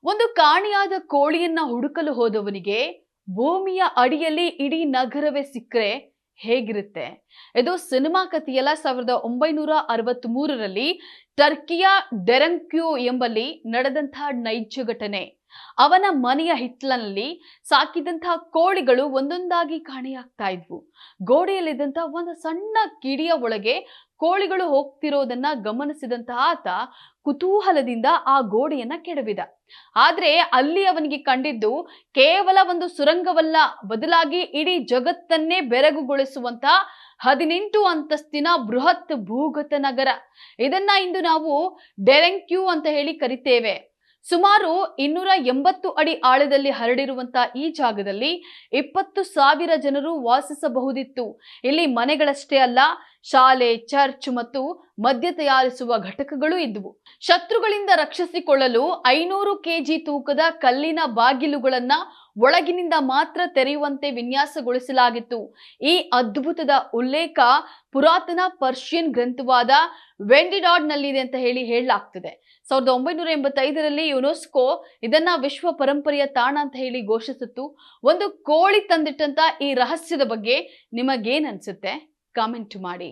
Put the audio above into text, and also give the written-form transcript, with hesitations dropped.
ಒಂದು ಕಾಣೆಯಾದ ಕೋಳಿಯನ್ನ ಹುಡುಕಲು ಹೋದವನಿಗೆ ಭೂಮಿಯ ಅಡಿಯಲ್ಲಿ ಇಡೀ ನಗರವೇ ಸಿಕ್ಕರೆ ಹೇಗಿರುತ್ತೆ? ಇದು ಸಿನಿಮಾ ಕಥೆಯಲ್ಲ. 1963ರಲ್ಲಿ ಟರ್ಕಿಯ ಡೆರಂಕ್ಯೂ ಎಂಬಲ್ಲಿ ನಡೆದಂತಹ ನೈಜ ಘಟನೆ. ಅವನ ಮನೆಯ ಹಿತ್ತಲಿನಲ್ಲಿ ಸಾಕಿದಂತಹ ಕೋಳಿಗಳು ಒಂದೊಂದಾಗಿ ಕಾಣೆಯಾಗ್ತಾ ಇದ್ವು. ಗೋಡೆಯಲ್ಲಿದ್ದಂತಹ ಒಂದು ಸಣ್ಣ ಕಿಡಿಯ ಒಳಗೆ ಕೋಳಿಗಳು ಹೋಗ್ತಿರೋದನ್ನ ಗಮನಿಸಿದಂತಹ ಆತ ಕುತೂಹಲದಿಂದ ಆ ಗೋಡೆಯನ್ನ ಕೆಡವಿದ. ಆದ್ರೆ ಅಲ್ಲಿ ಅವನಿಗೆ ಕಂಡಿದ್ದು ಕೇವಲ ಒಂದು ಸುರಂಗವಲ್ಲ, ಬದಲಾಗಿ ಇಡೀ ಜಗತ್ತನ್ನೇ ಬೆರಗುಗೊಳಿಸುವಂತಹ 18 ಅಂತಸ್ತಿನ ಬೃಹತ್ ಭೂಗತ ನಗರ. ಇದನ್ನ ಇಂದು ನಾವು ಡೆರೆಂಕ್ಯೂ ಅಂತ ಹೇಳಿ ಕರಿತೇವೆ. ಸುಮಾರು 280 ಅಡಿ ಆಳದಲ್ಲಿ ಹರಡಿರುವಂತಹ ಈ ಜಾಗದಲ್ಲಿ 20,000 ಜನರು ವಾಸಿಸಬಹುದಿತ್ತು. ಇಲ್ಲಿ ಮನೆಗಳಷ್ಟೇ ಅಲ್ಲ, ಶಾಲೆ, ಚರ್ಚ್ ಮತ್ತು ಮದ್ಯ ತಯಾರಿಸುವ ಘಟಕಗಳು ಇದ್ವು. ಶತ್ರುಗಳಿಂದ ರಕ್ಷಿಸಿಕೊಳ್ಳಲು 500 ಕೆಜಿ ತೂಕದ ಕಲ್ಲಿನ ಬಾಗಿಲುಗಳನ್ನ ಒಳಗಿನಿಂದ ಮಾತ್ರ ತೆರೆಯುವಂತೆ ವಿನ್ಯಾಸಗೊಳಿಸಲಾಗಿತ್ತು. ಈ ಅದ್ಭುತದ ಉಲ್ಲೇಖ ಪುರಾತನ ಪರ್ಷಿಯನ್ ಗ್ರಂಥವಾದ ವೆಂಡಿಡಾಡ್ ನಲ್ಲಿದೆ ಅಂತ ಹೇಳಲಾಗ್ತದೆ. 1985ರಲ್ಲಿ ಯುನೆಸ್ಕೋ ಇದನ್ನ ವಿಶ್ವ ಪರಂಪರೆಯ ತಾಣ ಅಂತ ಹೇಳಿ ಘೋಷಿಸಿತ್ತು. ಒಂದು ಕೋಳಿ ತಂದಿಟ್ಟಂತ ಈ ರಹಸ್ಯದ ಬಗ್ಗೆ ನಿಮಗೇನ್ ಅನ್ಸುತ್ತೆ? ಕಾಮೆಂಟ್ ಮಾಡಿ.